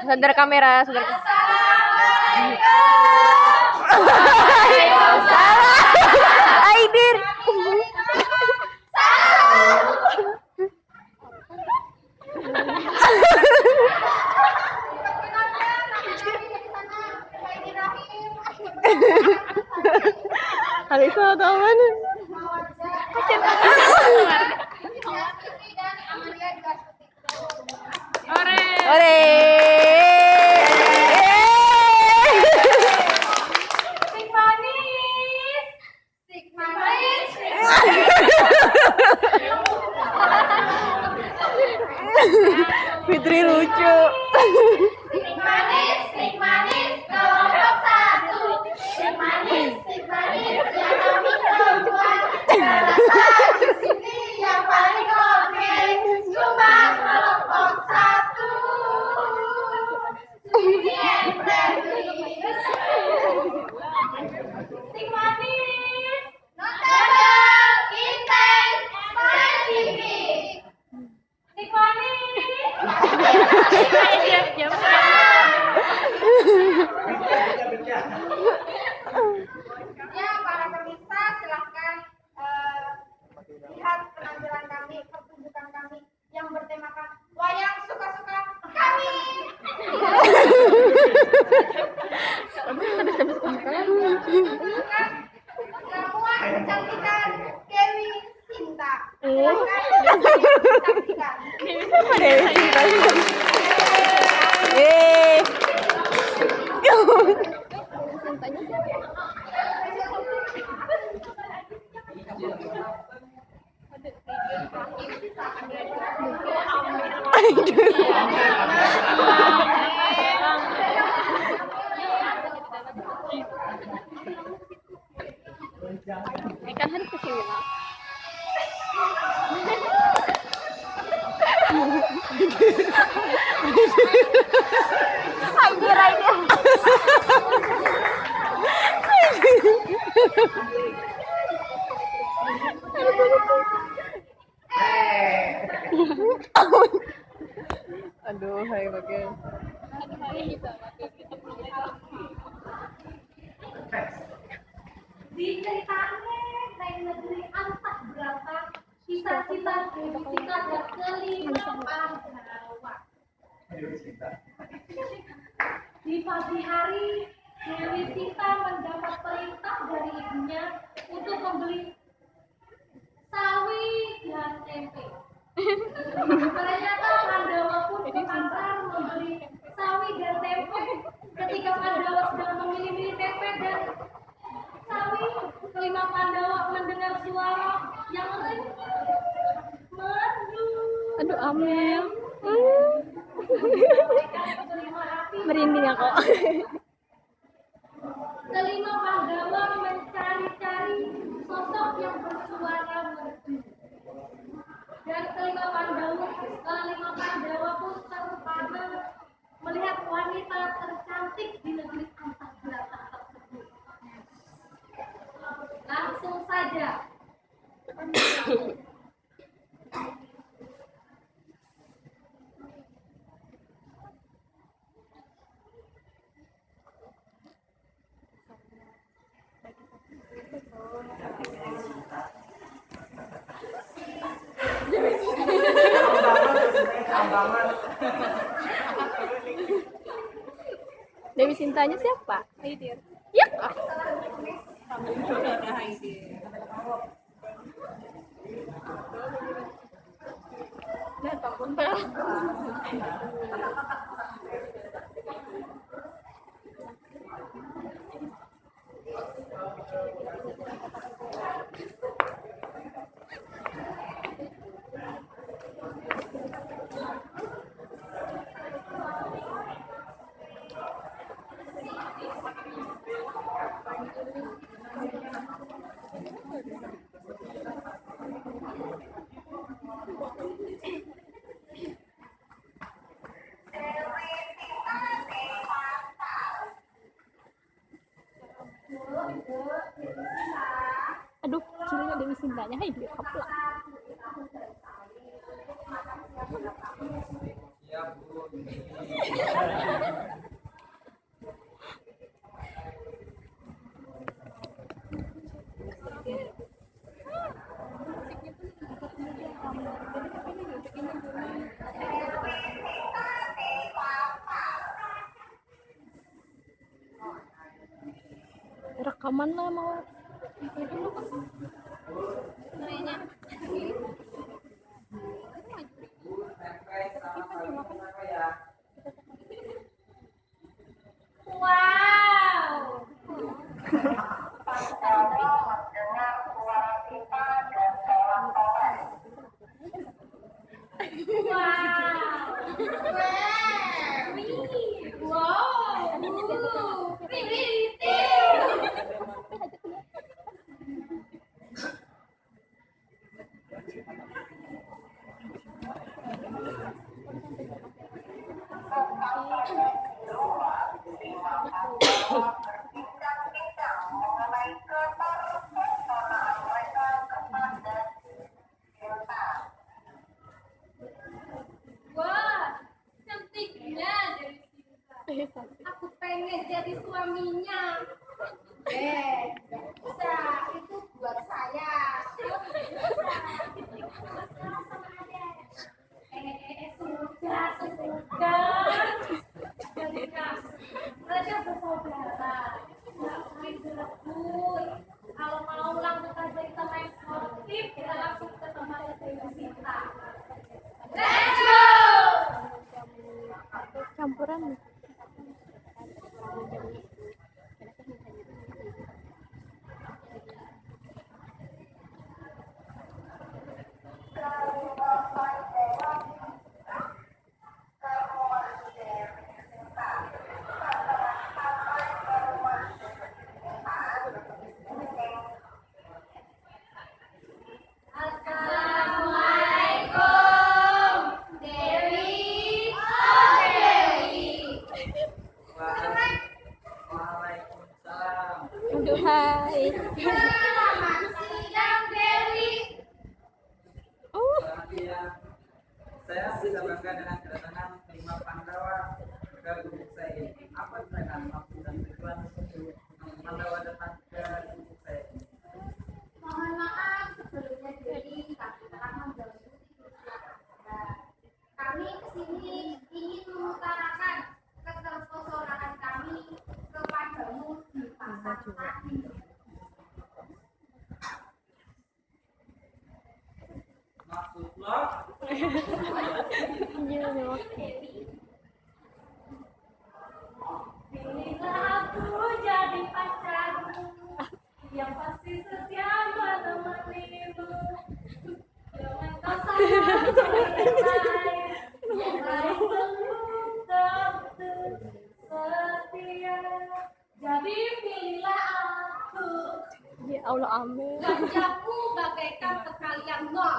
Sadar kamera, sadar. Aidir. Alisa atau mana? Ore. Sik manis. Sik manis. Fitri lucu. Sik manis, kelompok satu. Sik manis, yang kami semua. Perasaan di sini yang paling oke. Cuma kelompok satu. Sweetie and friendly. Sik manis, notable, intense, scientific. Sik manis. Ya, para pemirsa silahkan lihat penampilan kami, pertunjukan kami yang bertemakan wayang suka-suka kami. Ramuan kecantikan Dewi Sinta. Silahkan disaksikan. Siapa Dewi Sinta? Ikan harus kesini lah. Anjir. Aduh, hai bagian. Diceritakan dari negeri Antak berapa cita-cita Dewi Sinta dan kelima Pandawa. Di pagi hari Dewi Sinta mendapat perintah dari ibunya untuk membeli sawi dan tempe. Ternyata Pandawa pun ke pasar membeli sawi dan tempe. Ketika Pandawa sedang memilih-milih tempe dan sawi, kelima Pandawa mendengar suara yang merdu. Aduh, Amel. Merinding aku. Kelima Pandawa mencari-cari sosok yang bersuara merdu. Dan kelima Pandawa pun terpana melihat wanita tercantik di negeri Antagrata tersebut. Langsung saja. Dewi Sintanya siapa? Aidir. Ya. Nah, takut. Aduh, kecilnya Dewi Sintanya. Hai, dia kaplak. Ya, Bu. Rekaman lah mau. Wow. Wah, cantiknya dari Sinta. Aku pengen jadi suaminya. Bisa, itu buat saya. Sudah. Mereka bersaudara. Nggak main berebut. Kalau mau langsung aja kita main sportif, kita langsung ke tempatnya Dewi Sinta. Let's go! Campuran. Assalamualaikum, Dewi. Oh, Dewi. Waalaikumsalam. Aduh, hai. Selamat siang, Dewi. Selamat siang. Saya sudah bangga dengan kedatangan 5 Pandawa ke gubuk saya ini. Apa dengan maksud dan tujuan Pandawa datang ke gubuk saya ini? Mohon maaf sebelumnya Dewi, kami telah mengganggu tidur kami kesini ingin mengutarakan keterpesonaan kami kepadamu di pasar tadi. Maksud lo? Iya, memang. Pilihlah aku jadi pacarmu yang pasti setia menemanimu. Jangan kau sayang orang lain, yang lain belum tentu setia. Jadi pilihlah aku, Ya Allah, amin. wajahmu bagaikan sekalian nol.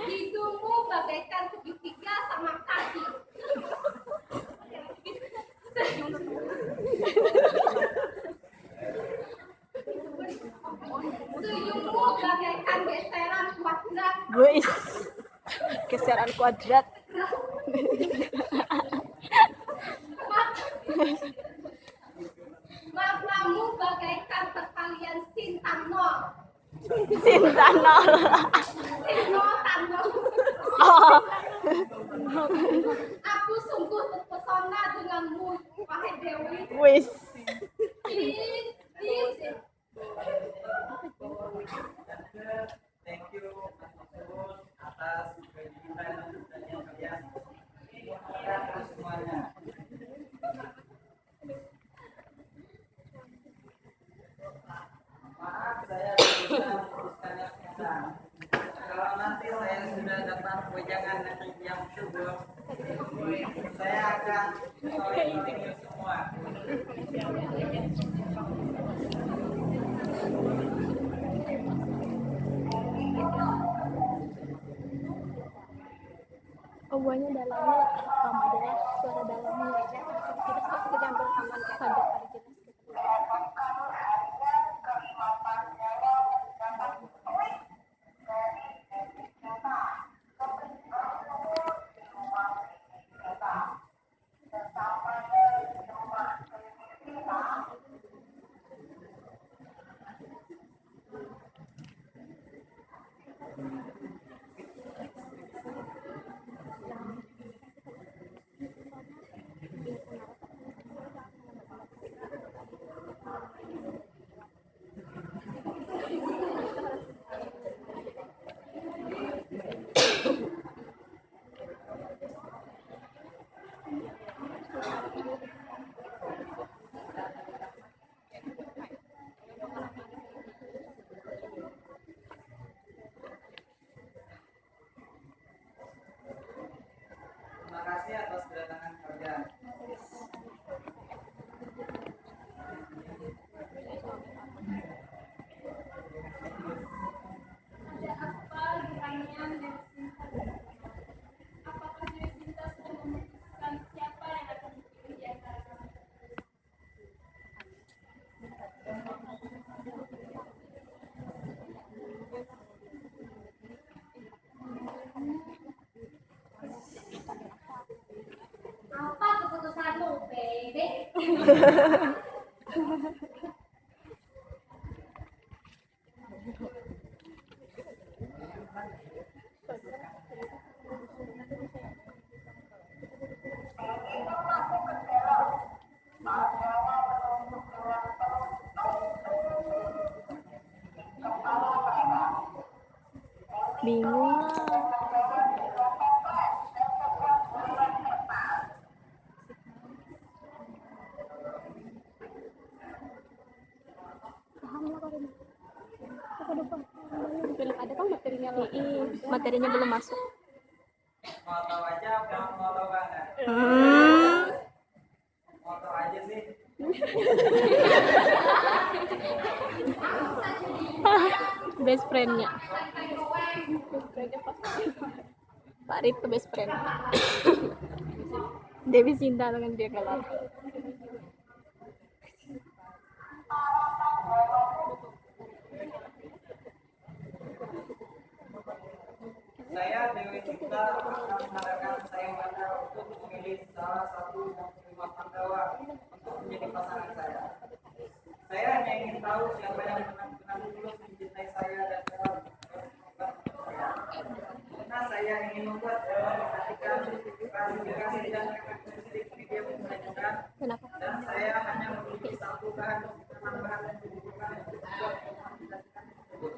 Hidungmu bagaikan segitiga sama kaki. Senyummu bagaikan geseran kuadrat. Guys, geseran kuadrat. Matamu bagaikan perkalian sintang nol. Cinta nol. Sinotan nol. Oh, Aku sungguh terpesona denganmu, wahai Dewi. wis. Thank you Mas Masul atas kejujuran dan keberanian kalian. Mudah-mudahan semuanya. Maaf saya tidak bisa meneruskannya sekarang. Kalau nanti saya sudah dapat wejangan yang subur, saya akan menolong semua. Obonya dalamnya sama aja lah, suara dalamnya. Kita campur aman pada Terima kasih atas kedatangan kalian. Ada apa pertanyaan dari Sinta? Apakah dari Sinta sudah memutuskan siapa yang akan dipilih di antara kami? Apa keputusanmu, baby? Bingung lah. Paham lah kalau ini. Apa depan? Belum ada kan materinya loh. Materinya belum masuk. Mau tahu aja apa mau tahu banget? Mau tahu aja sih. Best friendnya. Pak Rit tuh best friend. Dewi Sinta dengan dia kalah. Saya Dewi Sinta akan mengadakan sayangan untuk memilih salah satu dari 5 Pandawa untuk menjadi pasangan saya. Saya hanya ingin tahu siapa yang benar-benar tulus mencintai saya dan dapat saya. Karena saya ingin membuat memperhatikan klasifikasi dan karakteristik media pembagian, Kenapa? dan saya hanya memiliki satu bahan tambahan yang dibutuhkan untuk membuat memperhatikan tersebut.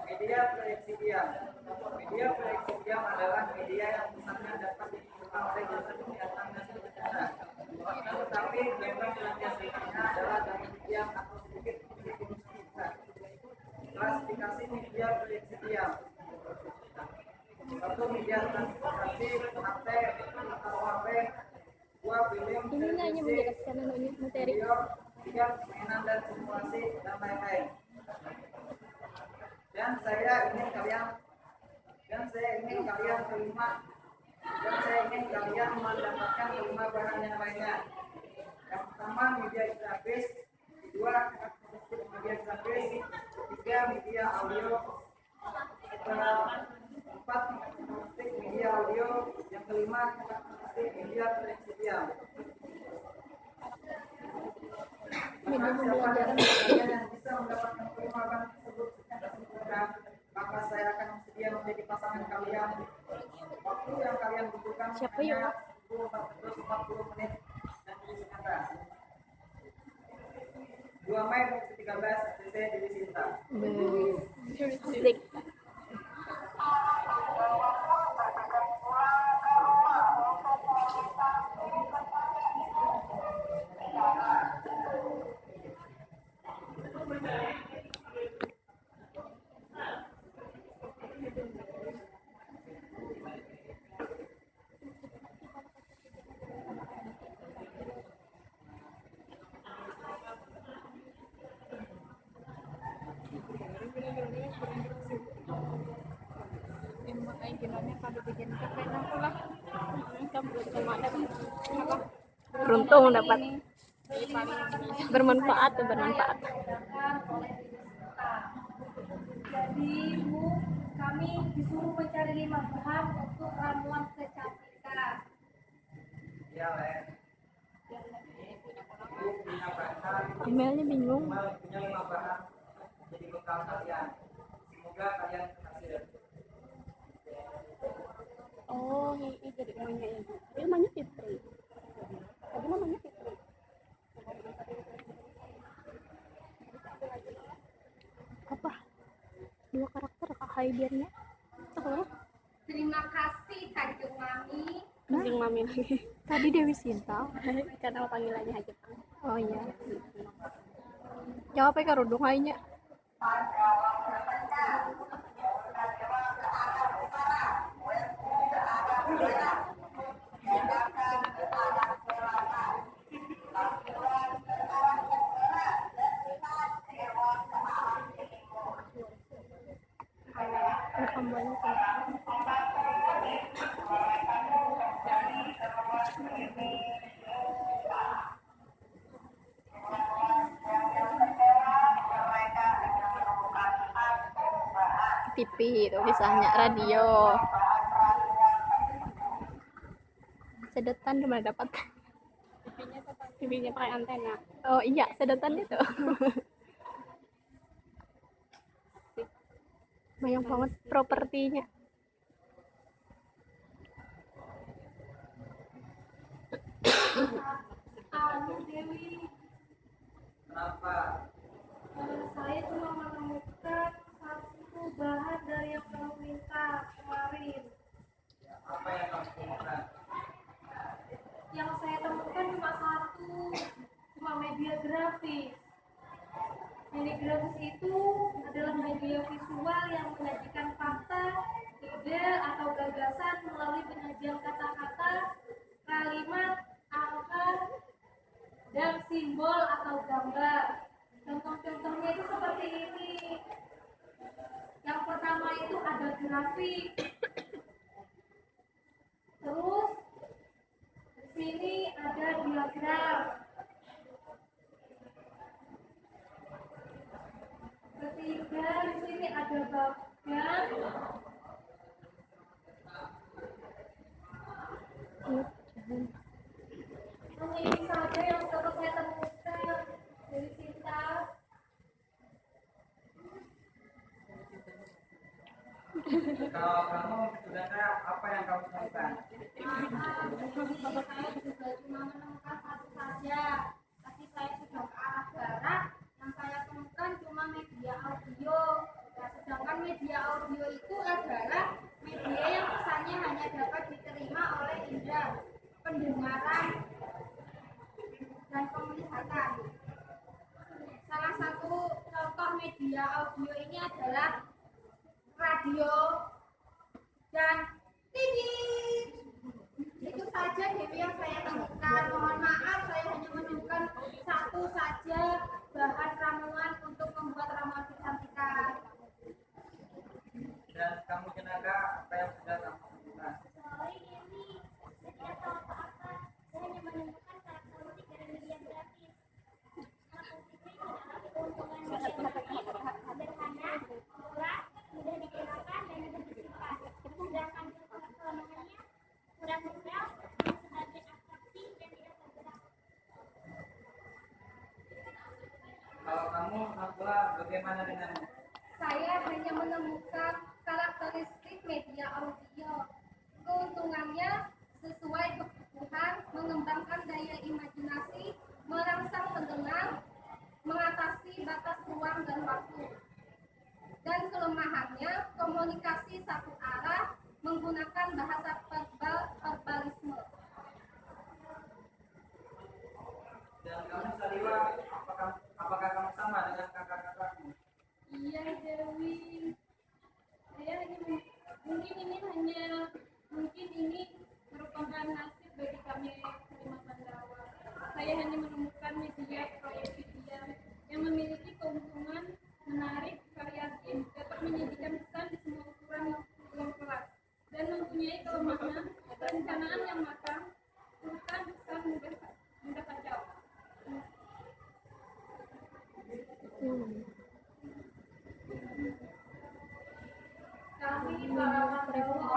Media proyeksi diam. Media proyeksi diam adalah media yang pesannya dapat diterima oleh jasa kesehatan dan bencana. Tetapi memang jelas-jelasnya adalah dari diam atau sedikit signifikan. Klasifikasi media proyeksi diam. Satu, media transportasi, HP atau HP. 2, film, Ini hanya menjelaskan ini materi. video, 3, mainan dan simulasi dan lain-lain. Dan saya ingin kalian mendapatkan 5 bahan yang lainnya. Yang pertama, media grafis. Kedua, karakteristik media grafis. Ketiga, media audio. Keempat, karakteristik media audio. Yang kelima, karakteristik media proyeksi diam. Media Siapa pembelajaran. kalian yang bisa mendapatkan 5 bahan tersebut secara sempurna, maka saya akan bersedia menjadi pasangan kalian. Waktu yang kalian butuhkan Siapa hanya yuk? 40 menit dan tulis kata. 2 Mei 2013, DC Dewi Sinta. Asik. Beruntung dapat bermanfaat. Oleh Sinta. Jadi Bu, kami disuruh mencari 5 bahan untuk ramuan kecantikan. Ya, Len. Ibu punya bahan, Emailnya bingung. punya 5 bahan jadi bekal kalian. semoga kalian berhasil. Oh, ini jadi namanya ya. Dia namanya Fitri. Tadi namanya Fitri. Apa? Dua karakter kak Haidirnya. Oh, Terima kasih Tanjung Mami. Kanjeng Mami lagi. Tadi Dewi Sinta. Karena panggilannya Hajepang. Oh iya. Jawab ya karudung hanya. Rekam banyak kan. TV itu misalnya radio. Sedotan cuma dapat. TV-nya pakai antena. Oh iya, sedotan itu. Banyak banget propertinya. Dewi, Kenapa? saya cuma menemukan satu bahan dari yang kamu minta kemarin. Apa yang kamu temukan? Yang saya temukan cuma satu, cuma media grafis. Media grafis itu adalah media visual yang menyajikan fakta, ide atau gagasan melalui penyajian kata-kata, kalimat, angka, dan simbol atau gambar. Contoh-contohnya itu seperti ini. Yang pertama itu ada grafik. Terus di sini ada diagram. Ketiga di sini ada bagan. Hanya ini saja yang dapat saya temukan dari Sinta. Kalau kamu sudah tahu apa yang kamu temukan? Saya juga cuma menemukan satu saja, tapi saya sudah ke arah barat. Yang saya temukan cuma media audio. Nah, sedangkan media audio itu adalah media yang pesannya hanya dapat diterima oleh indera pendengaran dan penglihatan. Salah satu contoh media audio ini adalah radio dan TV. Itu saja Dewi yang saya temukan. Mohon maaf saya hanya menemukan satu saja bahan ramuan untuk membuat ramuan kecantikan. Dan kamu Jenaga, apa yang sudah kamu temukan? Sorry ini saya tahu apa-apa. Saya hanya menemukan karakteristik dari media grafis. Karakteristik adalah keuntungan media grafis sederhana, murah, mudah digunakan dan mudah disimpan. Sedangkan kelemahannya kurang nempel, sebagai atraksi dan tidak tergerak. Kalau kamu Nabila, bagaimana denganmu? Saya hanya menemukan karakteristik media audio. Keuntungannya sesuai kebutuhan, mengembangkan daya imajinasi, merangsang pendengar, mengatasi batas ruang dan waktu. Dan kelemahannya komunikasi satu arah menggunakan bahasa verbalisme. Dan kamu Sariwa, apakah kamu sama dengan kakak-kakakmu? Iya Dewi, saya hanya mungkin ini merupakan nasib bagi kami Kalimantan Jawa. Saya hanya menemukan media proyek video yang memiliki keuntungan menarik, variatif, dapat menyajikan pesan di semua ukuran ruang kelas, dan mempunyai kelemahan perencanaan yang matang, urutan besar mudah kacau. Kami para Pandawa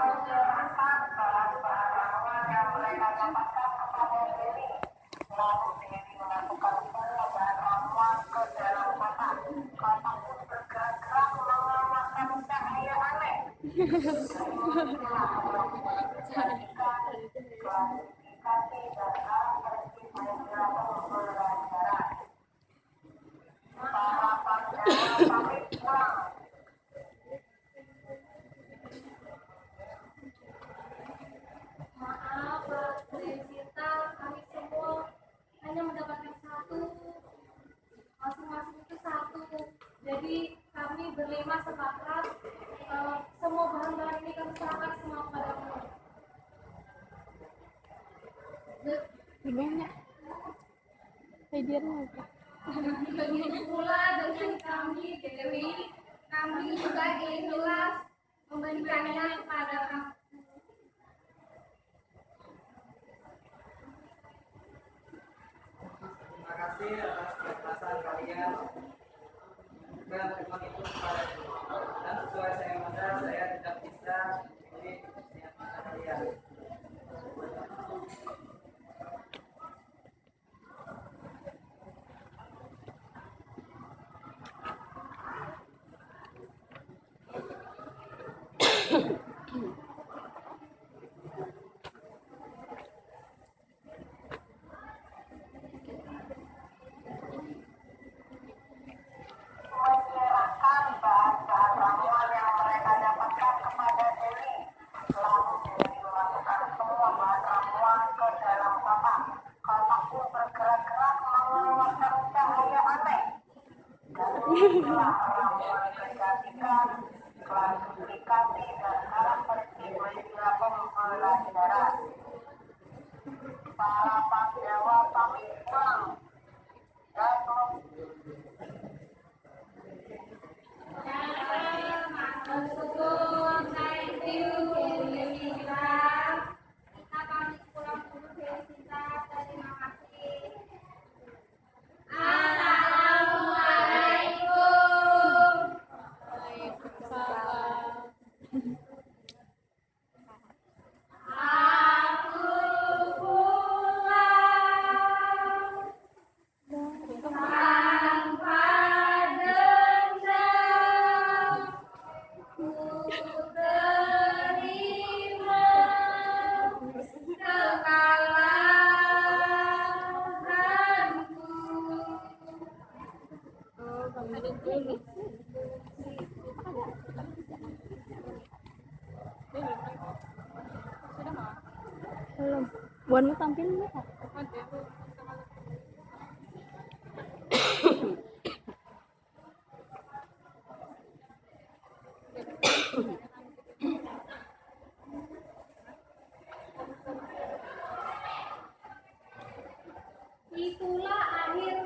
Maaf, Pak Sita, kami semua hanya mendapatkan satu, masing-masing itu satu. Jadi kami berlima sepakat, semua bahan-bahan ini kami serahkan semua padamu. Gimana? Idenya apa? Begitu pula dengan kami, Dewi, kami juga ikhlas memberikannya kepada kamu. Terima kasih atas keikhlasan kalian. Dan memang itu kepada dan sesuai saya manda saya tidak bisa memilih niat mata kalian. menyerahkan bahan-bahan ramuan yang mereka dapatkan kepada Dewi. Lalu Dewi memasukkan semua bahan ramuan ke dalam kotak. Kotak pun bergerak-gerak mengeluarkan cahaya aneh. Dan itulah ramuan kecantikan, klasifikasi dan karakteristik media pembelajaran. Para Pandawa pamit pulang. Dan Thank you, Dewi Sita. Kita pamit pulang dulu, Dewi Sita. Terima kasih. Assalamualaikum. Aku pulang tanpa dendam. Ku terima kekalahanku. Oh, kamu ada ini. Sudah mah? Belum. Buat mau tampil nggak? Ada. Itulah akhir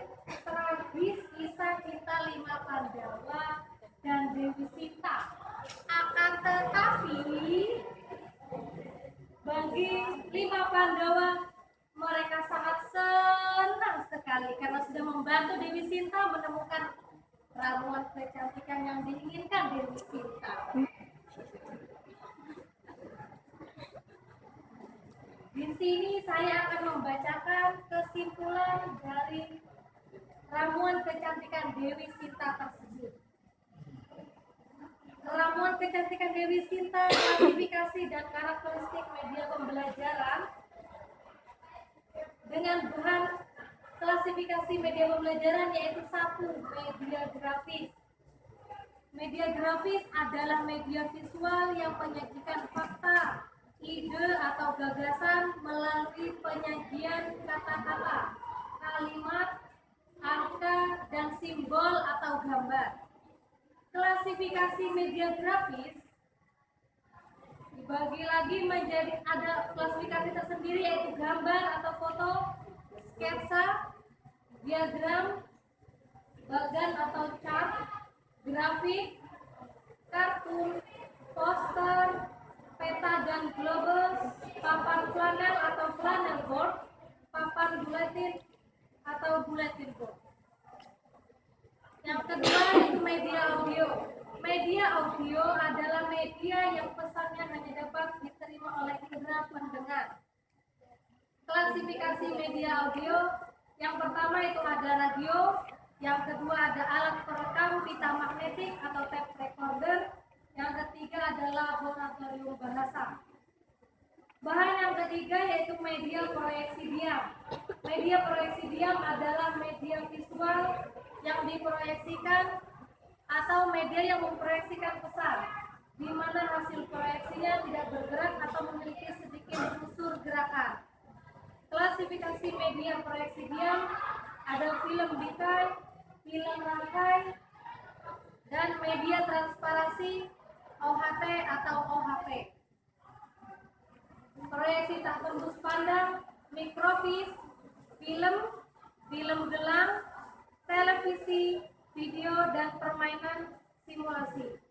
tragis kisah cinta 5 Pandawa dan Dewi Sita. Akan tetapi bagi 5 Pandawa, mereka sangat senang sekali karena sudah membantu Dewi Sinta menemukan ramuan kecantikan yang diinginkan Dewi Sinta. Di sini saya akan membacakan kesimpulan dari ramuan kecantikan Dewi Sinta tersebut. Ramuan kecantikan Dewi Sinta, klasifikasi dan karakteristik media pembelajaran. Dengan bahan klasifikasi media pembelajaran yaitu 1. Media grafis. Media grafis adalah media visual yang menyajikan fakta, ide atau gagasan melalui penyajian kata-kata, kalimat, angka, dan simbol atau gambar. Klasifikasi media grafis dibagi lagi menjadi ada klasifikasi tersendiri yaitu gambar atau foto, sketsa, diagram, bagan atau chart, grafik, kartun, poster, peta dan globus, papan flanel atau flanel board, papan buletin atau bulletin board. Yang kedua yaitu media audio. Media audio adalah media yang pesannya hanya dapat diterima oleh indera pendengar. Klasifikasi media audio, yang pertama itu ada radio, yang kedua ada alat perekam pita magnetik atau tape recorder, yang ketiga adalah Bahan yang ketiga yaitu media proyeksi diam. Media proyeksi diam adalah media visual yang diproyeksikan atau media yang memproyeksikan pesan, di mana hasil proyeksinya tidak bergerak atau memiliki sedikit unsur gerakan. Klasifikasi media proyeksi diam ada film bingkai, film rangkai, dan media transparasi OHT atau OHP. Proyeksi tak tembus pandang, mikrofis, film gelang, televisi, video, dan permainan simulasi.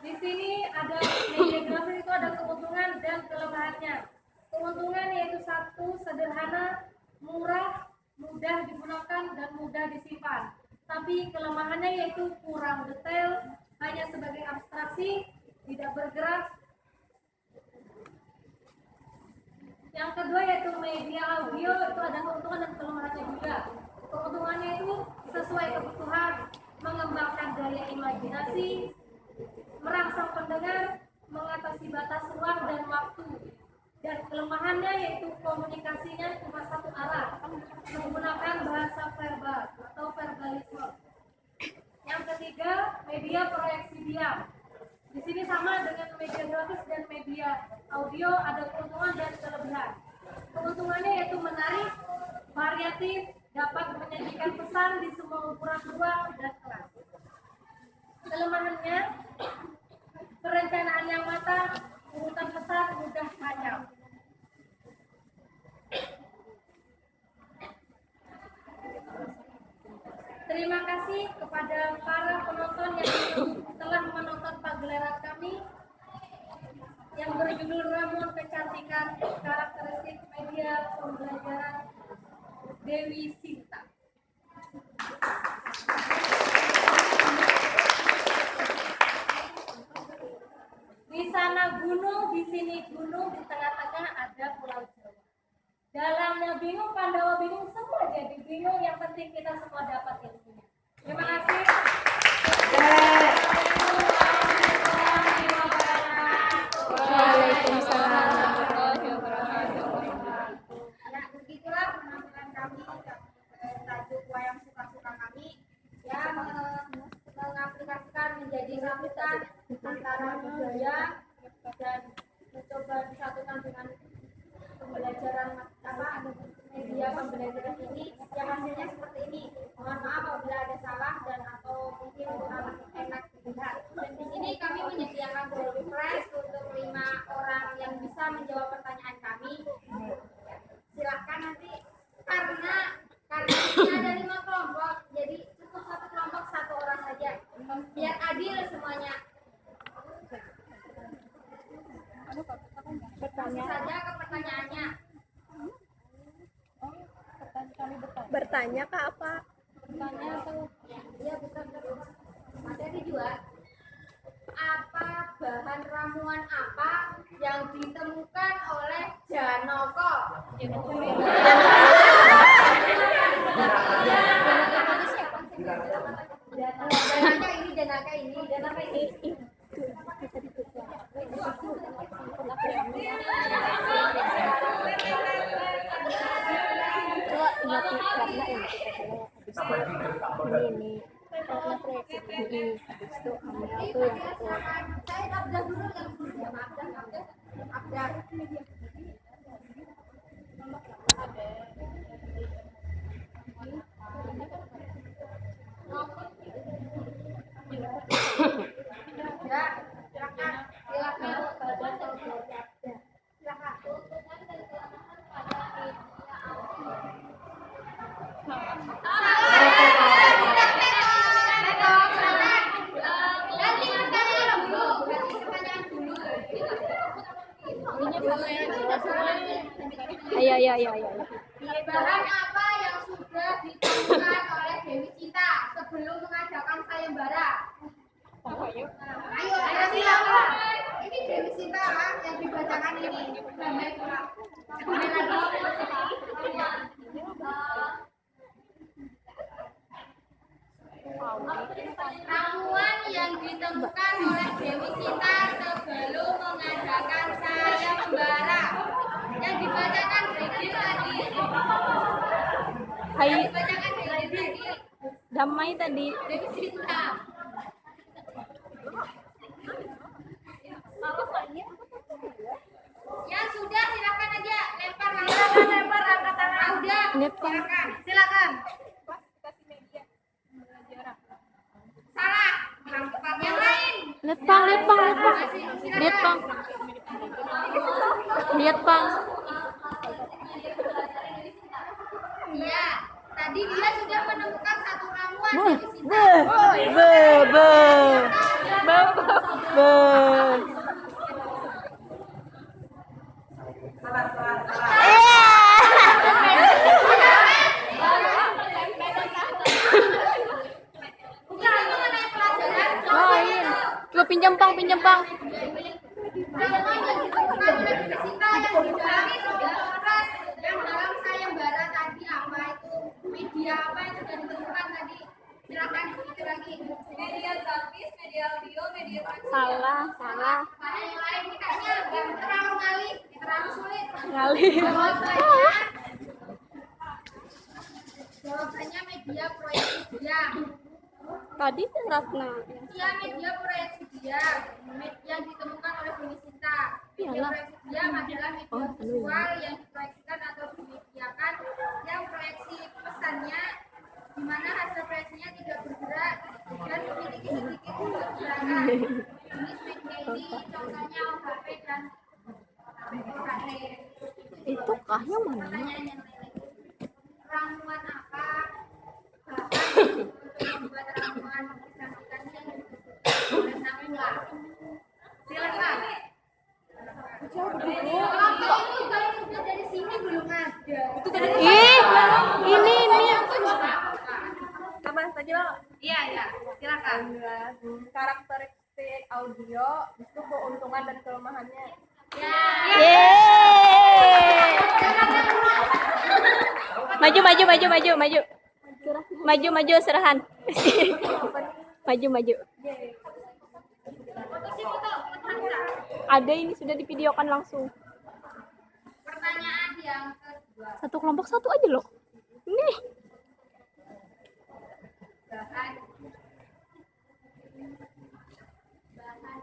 Di sini ada media grafis itu ada keuntungan dan kelebihannya. Keuntungan yaitu satu, sederhana, murah, mudah digunakan, dan mudah disimpan. Tapi kelemahannya yaitu kurang detail, hanya sebagai abstraksi, tidak bergerak. Yang kedua yaitu media audio, itu ada keuntungan dan kelemahannya juga. Keuntungannya itu sesuai kebutuhan, mengembangkan daya imajinasi, merangsang pendengar, mengatasi batas ruang dan waktu. Dan kelemahannya yaitu komunikasinya cuma satu arah, menggunakan bahasa verbal atau verbalisme. Yang ketiga, media proyeksi diam. Di sini sama dengan media grafis dan media audio, ada keuntungan dan kelebihan. Keuntungannya yaitu menarik, variatif, dapat menyajikan pesan di semua ukuran ruang dan kelas. Kelemahannya, perencanaan yang matang, urutan pesan mudah kacau. Terima kasih kepada para penonton yang telah menonton pagelaran kami yang berjudul Ramuan Kecantikan Karakteristik Media Pembelajaran Dewi Sinta. Di sana gunung, di sini gunung, di tengah-tengah ada Pulau Jawa. Dalamnya bingung, Pandawa bingung, semua jadi bingung. Yang penting kita semua dapat ilmunya. Terima kasih. Waalaikumsalam warahmatullahi wabarakatuh. Ya, begitulah penampilan kami tajuk wayang suka-suka kami yang mengaplikasikan menjadi satuan antara budaya dan mencoba disatukan dengan pembelajaran media pembelajaran ini yang hasilnya seperti ini. Mohon maaf apabila ada salah dan atau mungkin kurang enak dilihat. Dan di sini kami menyediakan door prize untuk 5 orang yang bisa menjawab pertanyaan kami. Silahkan nanti karena ini ada 5 kelompok, jadi cukup satu kelompok 1 orang saja biar adil semuanya. Langsung saja ke pertanyaannya. Bertanya kak apa? Bertanya atau ya bukan materi juga. Apa bahan ramuan apa yang ditemukan oleh Janoko? Janaka ini. Ini karena proyeksi ini habis itu ambil tuh yang itu. Saya abdah dulu yang ya, abdah. Ya, silakan. Iya. Bahan apa yang sudah ditemukan oleh Dewi Sinta sebelum mengadakan sayembara? Ayo silakan. Ini Dewi Sinta yang dibacakan ini. Ramuan yang ditemukan oleh Dewi Sinta sebelum mengadakan sayembara. Hai damai tadi. Ya sudah, silakan aja lempar angkat tangan. Udah, Lempar. silakan. Salah. Yang lain. Lihat Pang. Lihat Pang. Iya, tadi dia sudah menemukan satu ramuan Be. dari Sinta. Bukan mengenai pelajaran. Coba pinjam Pang. Ramuan yang ditemukan oleh Bu Sinta yang di dalam itu kertas, yang dalam sayembara tadi apa itu, media apa yang sudah ditemukan tadi. Silakan itu lagi. Media grafis, media audio, media transmedia. Salah. Mana yang lain kayaknya terlalu ngalih, terlalu sulit. Ngalih. Jawabannya media proyeksi dia. Tadi kan Ratna. Iya, media proyeksi dia. Yang ditemukan oleh Bu Sinta. Media Iyalah. proyeksi dia adalah media visual yang diproyeksikan atau dimediakan, yang proyeksi pesannya di mana hasil proyeksinya tidak bergerak dan memiliki sedikit pergerakan. Jenis media ini contohnya OHP dan OHT. Itu kah yang mana? Pertanyaan yang lain. Ramuan apa? Bahan untuk membuat ramuan kecantikannya yang disebut oleh Nabila. Silakan. Kelompok itu kalau sudah dari sini belum ada. Ini. Apa saja? Iya. Silakan. Karakteristik audio itu keuntungan dan kelemahannya. Ya. Yeay. Maju serahan. Maju. Ada ini sudah divideokan langsung. Pertanyaan yang kedua. Satu kelompok satu aja loh. Nih. Bahan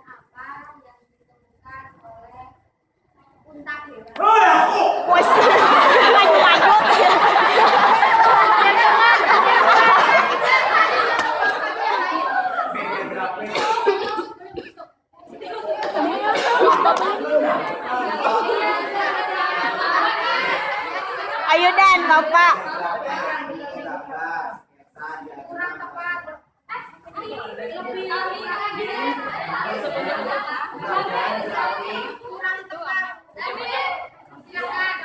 apa yang ditemukan oleh unta dewa? Wes. Maju. Ayo Dan, Bapak. Kurang tepat. Kurang tepat. Silakan.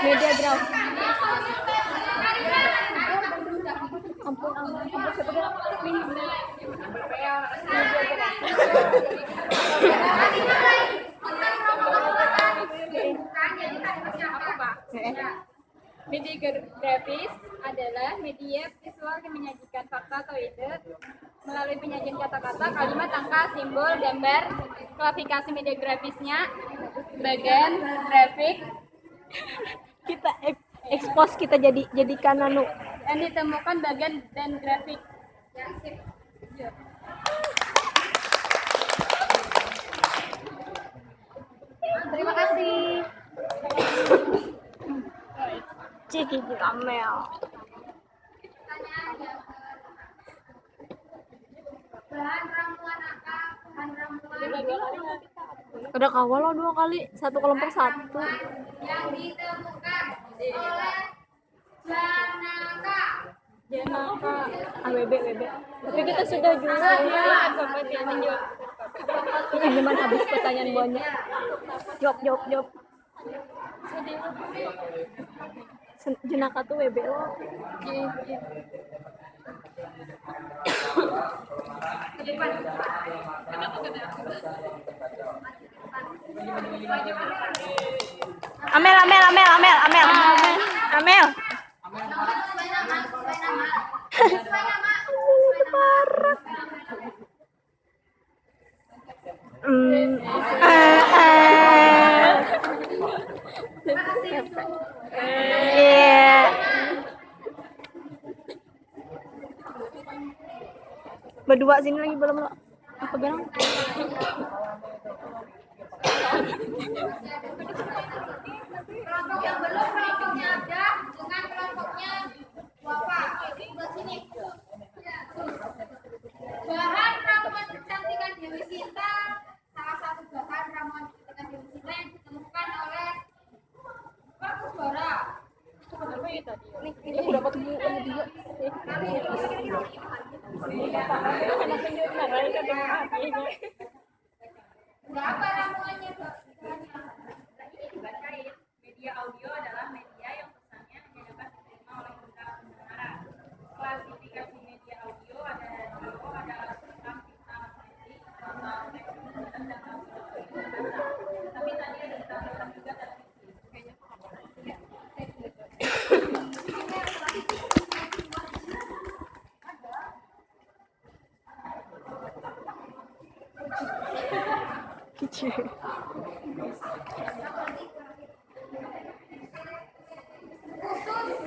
Media graph. Ampun. Media grafis adalah media visual yang menyajikan fakta atau ide melalui penyajian kata-kata, kalimat, angka, simbol, gambar. Klasifikasi media grafisnya bagian grafik Kita expose, kita jadikan anu. yang ditemukan bagian dan grafik. Terima kasih. Ciki Amel. Pertanyaan yang bahan ramuan apa? Bahan ramuan Udah kawal lo 2 kali, satu kelompok satu. yang ditemukan oleh Janaka. AWB. Tapi kita sudah jual. Pinjaman habis pertanyaan banyak. Jawab. Jenaka tuh WB lo. Amel. Sesuai nama. berdua sini lagi belum lo. Apa bilang? Kelompok yang belum kelompoknya ada dengan kelompoknya Bapak. Ke sini. Bahan ramuan kecantikan Dewi Sinta, salah satu bahan ramuan kecantikan Dewi Sinta yang ditemukan oleh Pak Kusbara. Ini aku dapat buku juga. Berapa ramuannya, Pak? Dibacain. Media audio adalah media yang pesannya hanya dapat diterima oleh kita pendengaran. Klasifikasi media audio ada radio, ada alat rekam, pita, magnetik, total, teks, dan data video. Tapi tadi ada ditambahkan juga televisi. Kecil. Khusus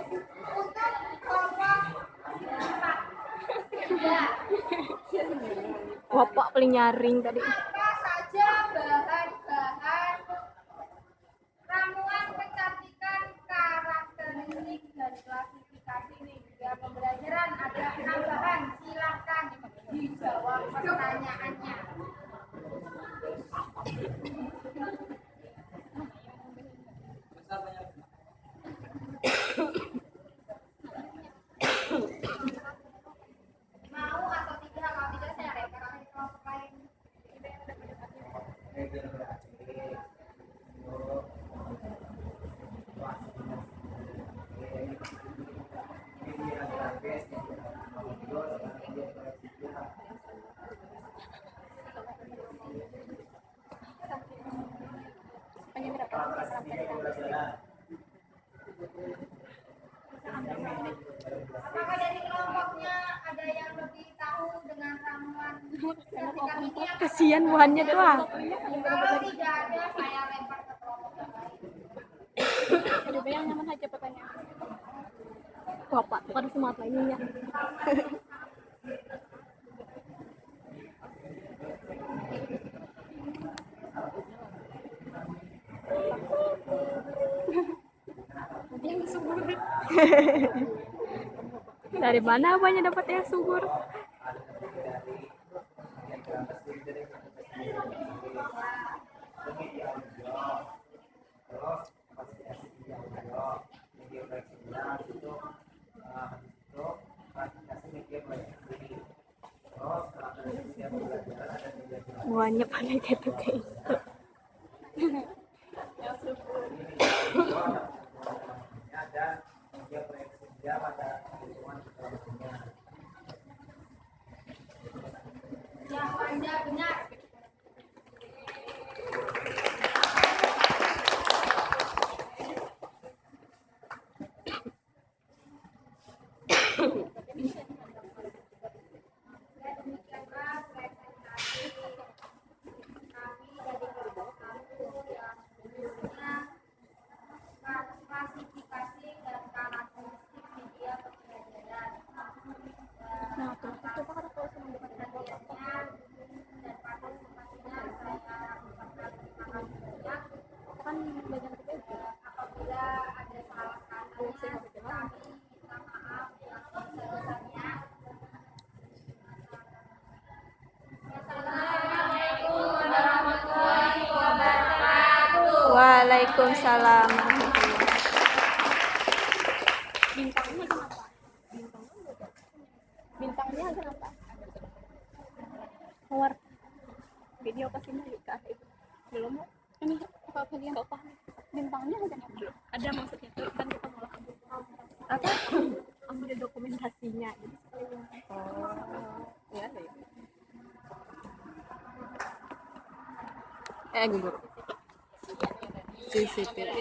untuk kelompok 4. Bapak paling nyaring tadi. Apa saja bahan-bahan ramuan kecantikan, karakteristik dan klasifikasi media pembelajaran? Ada 6 bahan, silakan dijawab pertanyaannya. Mau atau tidak? Kalau tidak saya referensi ke kelompok lain. Apakah dari kelompoknya ada yang lebih tahu dengan ramuan kecantikan ini? Kasihan buahnya doang. Kalau tidak ada, saya lempar ke kelompok yang lain. Coba yang nyaman aja pertanyaan. Bapak bukan semangat lainnya. Yang subur. Dari mana banyak dapat yang subur? Banyak banget itu kayak itu. Yang Anda benar. Demikianlah presentasi kami dari kelompok kampus yang sebelumnya klasifikasi dan karakteristik media pembelajaran. Nah, tuh, coba kalau kau senang dapat Perhatiannya dan partisipasinya saya ucapkan terima kasih banyak. kan banyak itu. Apabila ada salah katanya, kami minta maaf yang sebesar-besarnya. Assalamualaikum warahmatullahi wabarakatuh. Waalaikumsalam. Bintangnya kenapa? Keluar video kesini juga belum ya? Ini apa yang kau paham? Bintangnya belum ada maksudnya tuh kan kita mau apa? Ambil dokumentasinya jadi ya gugur CCTV